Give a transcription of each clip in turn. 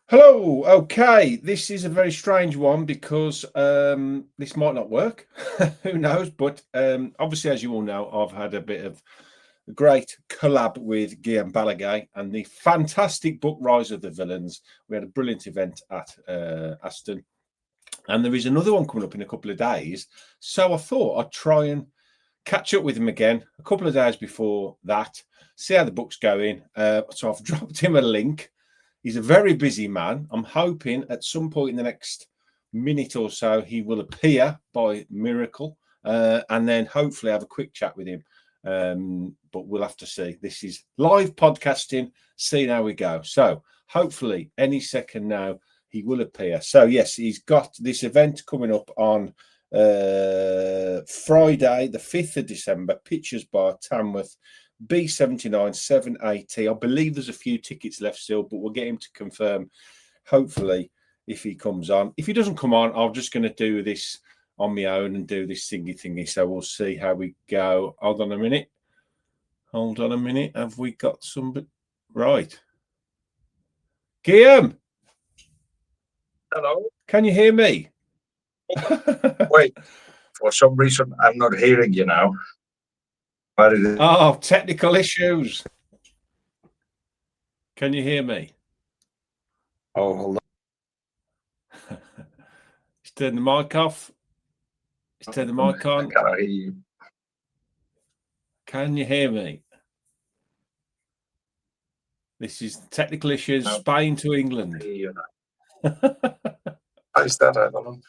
Hello. Okay, this is a very strange one because this might not work. Who knows? But obviously, as you all know, I've had a bit of a great collab with Guillem Balague and the fantastic book Rise of the Villans. We had a brilliant event at Aston, and there is another one coming up in a couple of days. So I thought I'd try and catch up with him again a couple of days before that, see how the book's going. So I've dropped him a link. He's a very busy man. I'm hoping at some point in the next minute or so he will appear by miracle, and then hopefully have a quick chat with him. But we'll have to see. This is live podcasting, seeing how we go. So hopefully any second now he will appear. So yes, he's got this event coming up on Friday, the 5th of December, Pictures Bar, Tamworth, B79 780. I believe there's a few tickets left still, but we'll get him to confirm, hopefully, if he comes on. If he doesn't come on, I'm just going to do this on my own and do this thingy. So we'll see how we go. Hold on a minute. Have we got somebody? Right. Guillem. Hello. Can you hear me? Wait, for some reason I'm not hearing you now. What is it? Oh, technical issues. Can you hear me? Oh, hold on. Let's turn the mic off. Let's turn the mic on. I cannot hear you. Can you hear me? This is technical issues. No. Spain to England. I hear you now. How is that? I don't know.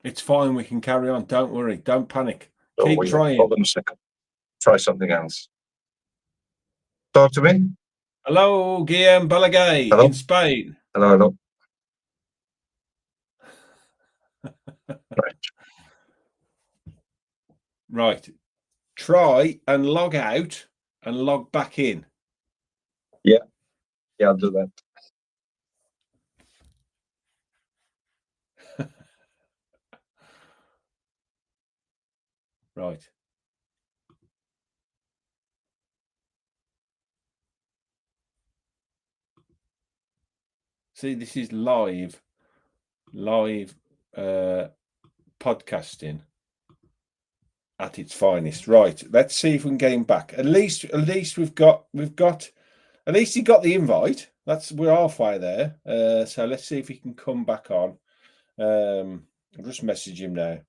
It's fine. We can carry on. Don't worry. Don't panic. Keep trying. Hold on a second. Try something else. Talk to me. Hello, Guillem Balague in Spain. Hello. Right. Right. Try and log out and log back in. Yeah, I'll do that. Right. See, this is live podcasting at its finest. Right. Let's see if we can get him back. At least we've got at least he got the invite. We're halfway there. So let's see if he can come back on. I'll just message him now.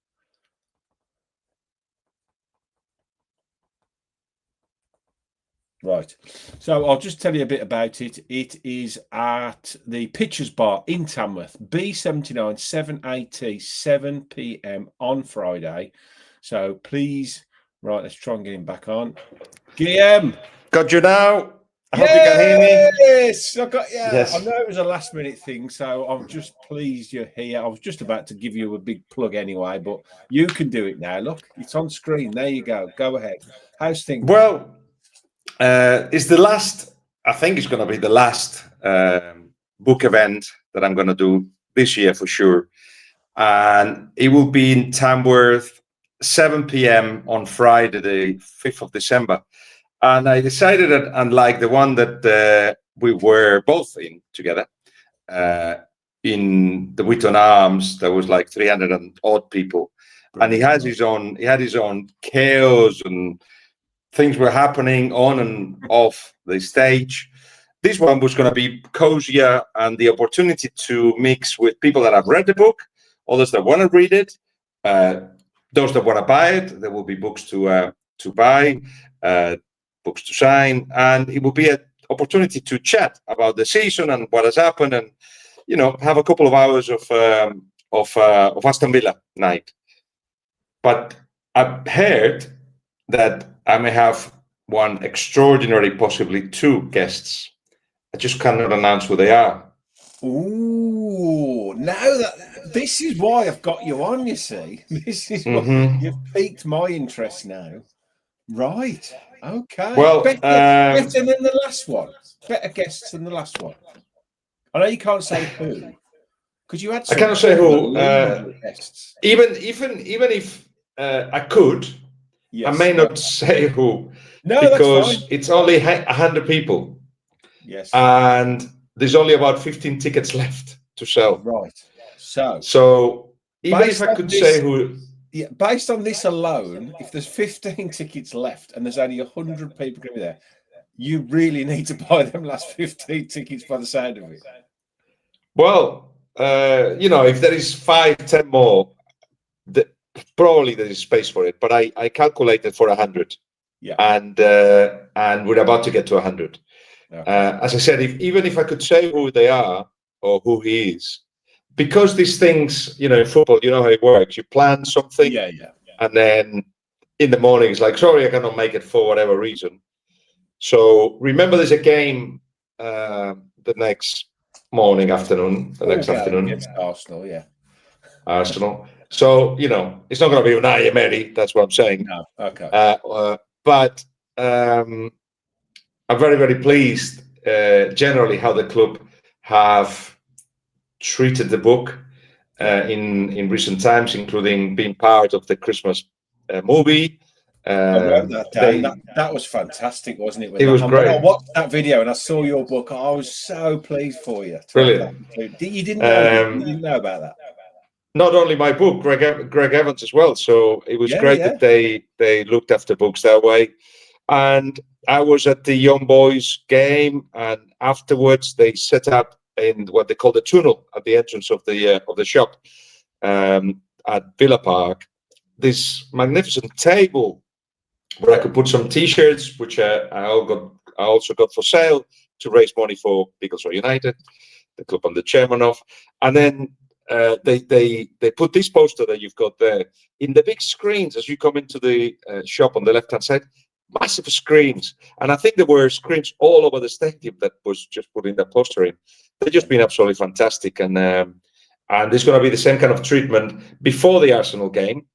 Right. So I'll just tell you a bit about it. It is at the Pictures Bar in Tamworth, B79 780, 7 p.m. on Friday. So please, right, let's try and get him back on. Guillem. Got you now. I hope you can hear me. Yes, I got you. Yes. I know it was a last minute thing, so I'm just pleased you're here. I was just about to give you a big plug anyway, but you can do it now. Look, it's on screen. There you go. Go ahead. How's things? Well, it's the last, I think it's going to be the last book event that I'm going to do this year for sure. And it will be in Tamworth, 7 p.m. on Friday, the 5th of December. And I decided that, unlike the one that we were both in together, in the Wheaton Arms, there was like 300 and odd people. And he had his own chaos and things were happening on and off the stage. This one was going to be cozier and the opportunity to mix with people that have read the book, others that want to read it, those that want to buy it. There will be books to buy, books to sign, and it will be an opportunity to chat about the season and what has happened, and have a couple of hours of Aston Villa night. But I've heard that I may have one extraordinary, possibly two guests. I just cannot announce who they are. Ooh, this is why I've got you on, you see. This is what you've piqued my interest now. Right. Okay. Well, better than the last one. Better guests than the last one. I know you can't say who. Because you had I cannot say who. Even if I could, Yes. I may not say who, No, because that's fine. it's only 100 people. Yes. And there's only about 15 tickets left to sell. Right. So Even if I could say who... Yeah, based on this alone, if there's 15 tickets left and there's only 100 people going to be there, you really need to buy them last 15 tickets by the sound of it. Well, if there is 5, 10 more, probably there is space for it. But I calculated for 100. Yeah. And we're about to get to 100. Okay. As I said, even if I could say who they are or who he is, because these things, in football, you know how it works. You plan something, and then in the morning it's like, sorry, I cannot make it for whatever reason. So remember, there's a game the next afternoon. Against Arsenal, yeah. Arsenal. So it's not going to be Unai Emery. That's what I'm saying. No, okay. But I'm very, very pleased generally how the club have treated the book in recent times, including being part of the Christmas movie. I wrote that down. That was fantastic, wasn't it? It was great. I watched that video and I saw your book. I was so pleased for you. Brilliant. You didn't know about that? Not only my book, Greg Evans as well. So it was great that they looked after books that way. And I was at the young boys game, and afterwards they set up in what they call the tunnel at the entrance of the shop at Villa Park, this magnificent table where I could put some T-shirts, which I also got for sale to raise money for Beaglesware United, the club I'm the chairman of. And then they put this poster that you've got there in the big screens as you come into the shop on the left-hand side. Massive screens, and I think there were screens all over the stadium that was just putting that poster in. They've just been absolutely fantastic, and there's going to be the same kind of treatment before the Arsenal game,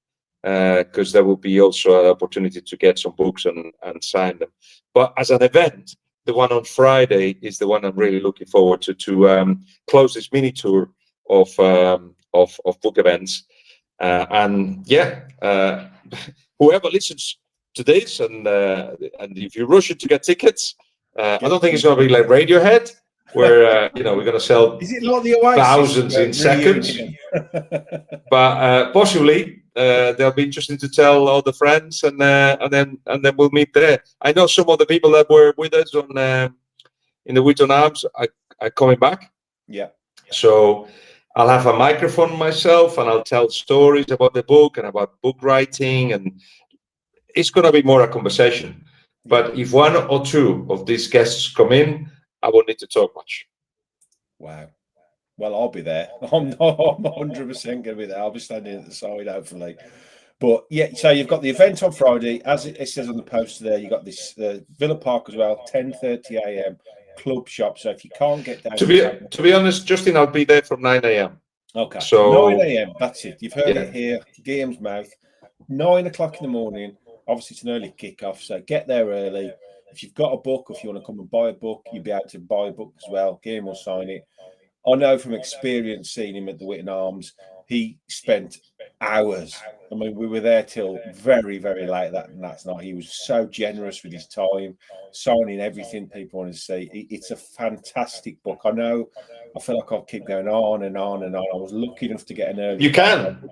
because there will be also an opportunity to get some books and sign them. But as an event, the one on Friday is the one I'm really looking forward to close this mini tour of book events, whoever listens to this, and if you rush it to get tickets, I don't think it's going to be like Radiohead, where we're going to sell thousands in seconds. But possibly they'll be interesting to tell all the friends, and then we'll meet there. I know some of the people that were with us in the Wheaton Arms are coming back. Yeah. So I'll have a microphone myself, and I'll tell stories about the book and about book writing, and it's going to be more a conversation. But if one or two of these guests come in, I won't need to talk much. Wow. Well, I'll be there. I'm 100% going to be there. I'll be standing at the side, hopefully. But yeah, so you've got the event on Friday, as it says on the poster there. You've got this Villa Park as well, 10:30 a.m. club shop. So if you can't get down, to be honest, Justin, I'll be there from 9 a.m. Okay, so 9 a.m. That's it. You've heard it here, Guillem's mouth. 9 o'clock in the morning. Obviously, it's an early kickoff, so get there early. If you've got a book, if you want to come and buy a book, you'll be able to buy a book as well. Guillem will sign it. I know from experience seeing him at the Wheaton Arms, he spent hours. I mean, we were there till very, very late that night. He was so generous with his time, signing everything people want to see. It's a fantastic book. I know. I feel like I'll keep going on and on and on. I was lucky enough to get an early. You can.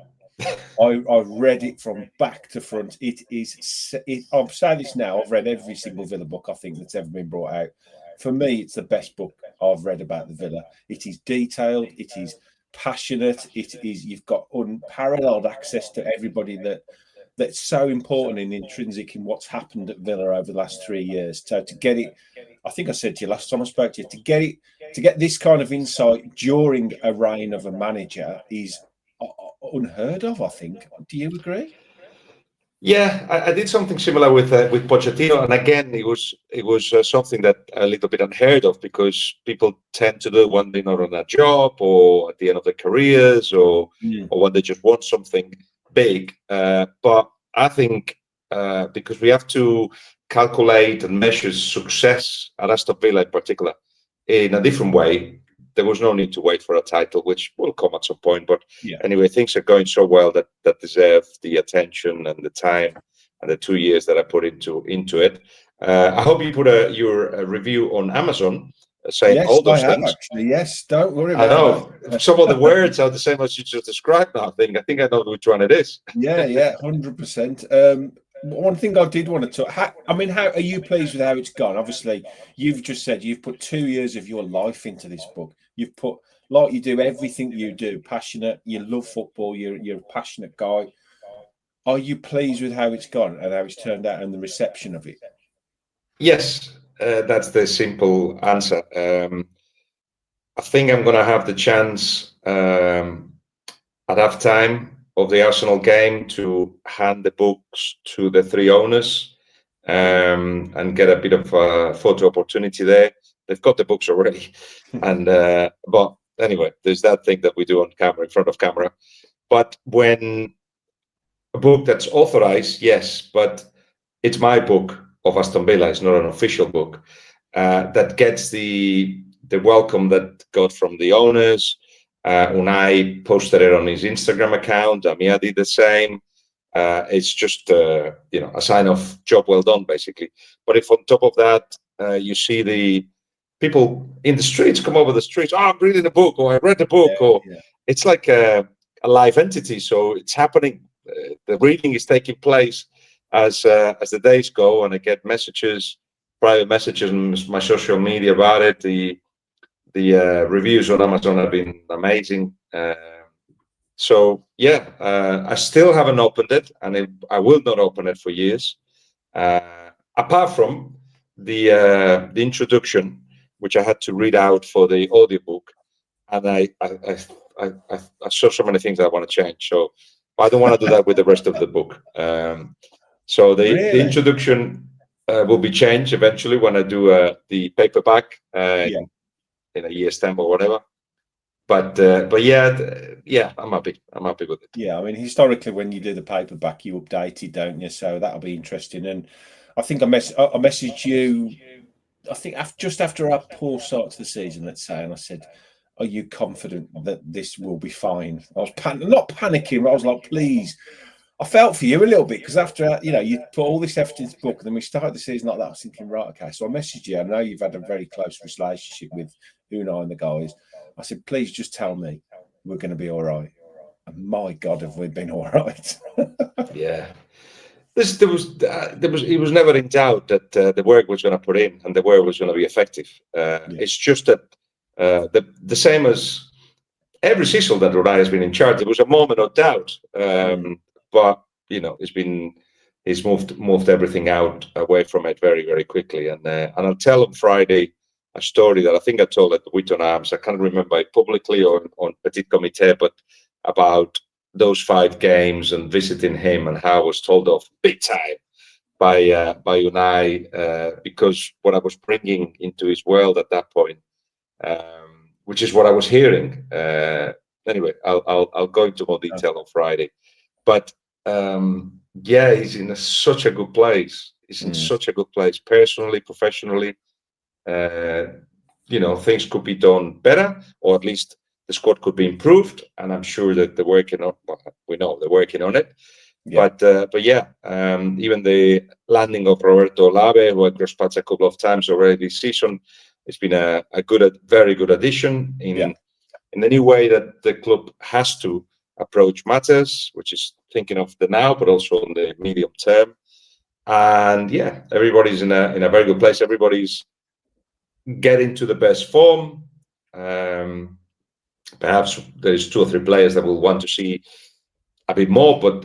I read it from back to front. I'll say this now. I've read every single Villa book I think that's ever been brought out. For me, it's the best book I've read about the Villa. It is detailed. It is passionate. You've got unparalleled access to everybody that's so important and intrinsic in what's happened at Villa over the last 3 years. So to get it, I think I said to you last time I spoke to you, to get this kind of insight during a reign of a manager is unheard of, I think. Do you agree? Yeah, I did something similar with Pochettino, and again, it was something that a little bit unheard of, because people tend to do when they're not on a job or at the end of their careers, or when they just want something big. But I think because we have to calculate and measure success at Aston Villa in particular in a different way, there was no need to wait for a title, which will come at some point. But anyway, things are going so well that deserve the attention and the time and the 2 years that I put into it. I hope you put your review on Amazon saying Yes, all I those have things. actually. Yes, don't worry I about know that. some of the words are the same as you just described now. I think I know which one it is. Yeah, 100%. One thing I did want to talk. How are you pleased with how it's gone? Obviously, you've just said you've put 2 years of your life into this book. You've put, like you do everything you do, passionate. You love football. You're a passionate guy. Are you pleased with how it's gone and how it's turned out and the reception of it? Yes, that's the simple answer. I think I'm going to have the chance at half time of the Arsenal game to hand the books to the three owners and get a bit of a photo opportunity there. They've got the books already, and but anyway, there's that thing that we do on camera, in front of camera. But when a book that's authorized, yes, but it's my book of Aston Villa. It's not an official book that gets the welcome that got from the owners. Unai posted it on his Instagram account. Amir did the same. It's just a sign of job well done, basically. But if on top of that you see the people in the streets come over the streets, oh, I'm reading a book, or I read the book, or it's like a live entity. So it's happening. The reading is taking place as the days go, and I get messages, private messages on my social media about it. The reviews on Amazon have been amazing. So yeah, I still haven't opened it, and I will not open it for years. Apart from the introduction, which I had to read out for the audiobook, and I saw so many things I want to change. So I don't want to do that with the rest of the book. So the introduction will be changed eventually when I do the paperback in a year's time or whatever. But yeah, I'm happy. I'm happy with it. Yeah, I mean, historically, when you do the paperback, you update it, don't you? So that'll be interesting. And I think I messaged you. I think just after our poor start to the season, let's say, and I said, "Are you confident that this will be fine?" I was not panicking, but I was like, "Please." I felt for you a little bit because after you put all this effort into the book, and then we started the season like that. I was thinking, right, okay. So I messaged you. I know you've had a very close relationship with Unai and the guys. I said, "Please just tell me we're going to be all right." And my God, have we been all right? Yeah. There was he was never in doubt that the work was going to put in and the work was going to be effective. It's just that the same as every season that Unai has been in charge, there was a moment of doubt, but he's moved everything out away from it very, very quickly. And I'll tell on Friday a story that I think I told at the Wheaton Arms. I can't remember it publicly or on Petit Comité, but about those 5 games and visiting him and how I was told off big time by Unai because what I was bringing into his world at that point, which is what I was hearing. Anyway, I'll go into more detail on Friday, but he's in such a good place. He's in such a good place personally, professionally. Things could be done better, or at least the squad could be improved, and I'm sure that they're working on. Well, we know they're working on it. Yeah. But even the landing of Roberto Olave, who had crossed paths a couple of times already this season, it's been a very good addition in the new way that the club has to approach matters, which is thinking of the now, but also in the medium term. And everybody's in a very good place. Everybody's getting to the best form. Perhaps there's 2 or 3 players that will want to see a bit more, but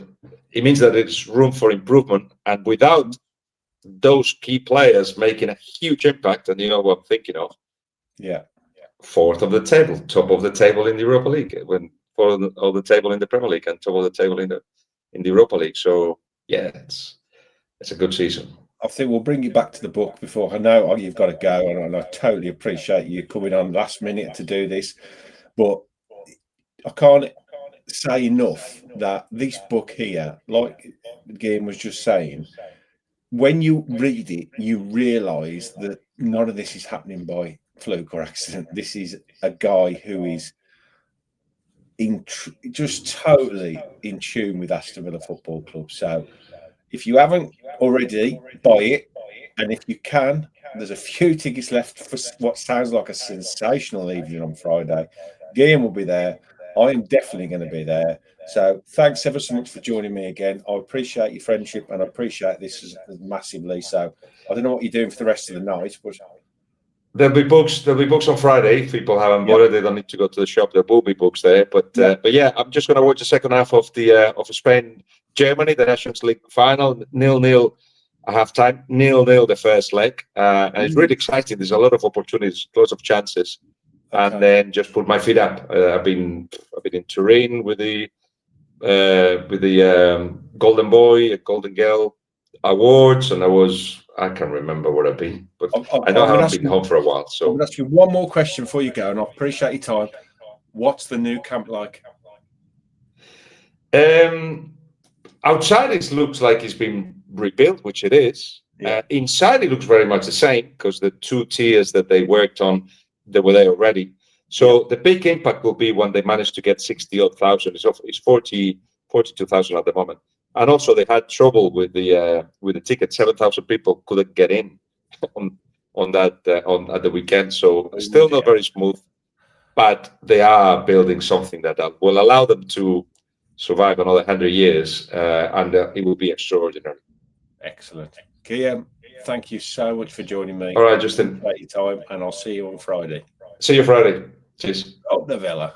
it means that there's room for improvement. And without those key players making a huge impact, and you know what I'm thinking of, 4th of the table, top of the table in the Europa League, when 4th of the table in the Premier League, and top of the table in the Europa League. So it's a good season. I think we'll bring you back to the book before. I know you've got to go, and I totally appreciate you coming on last minute to do this, but I can't say enough that this book here, like Guillem was just saying, when you read it, you realise that none of this is happening by fluke or accident. This is a guy who is just totally in tune with Aston Villa Football Club. So If you haven't already, buy it. And if you can, there's a few tickets left for what sounds like a sensational evening on Friday. Guillem will be there. I am definitely going to be there. So thanks ever so much for joining me again. I appreciate your friendship and I appreciate this massively. So I don't know what you're doing for the rest of the night, but there'll be books. There'll be books on Friday. If people haven't bought it, they don't need to go to the shop. There will be books there. But yeah, I'm just going to watch the second half of the Spain Germany, the Nations League final, 0-0. I have time 0-0 the first leg, and it's really exciting. There's a lot of opportunities, lots of chances, and then just put my feet up. I've been in Turin with the Golden Boy, Golden Girl awards, and I can't remember what I've been, but I know I haven't been home for a while. So I'm going to ask you one more question before you go, and I appreciate your time. What's the new camp like? Outside, it looks like it's been rebuilt, which it is. Inside, it looks very much the same because the 2 tiers that they worked on, they were there already. So the big impact will be when they manage to get 60-odd thousand. It's 42,000 at the moment. And also they had trouble with the ticket. 7,000 people couldn't get in at the weekend. So still not very smooth, but they are building something that will allow them to survive another 100 years, and it will be extraordinary. Excellent. Guillem, thank you so much for joining me. All right, Justin. Take your time, and I'll see you on Friday. See you Friday. Cheers. Up the Villa.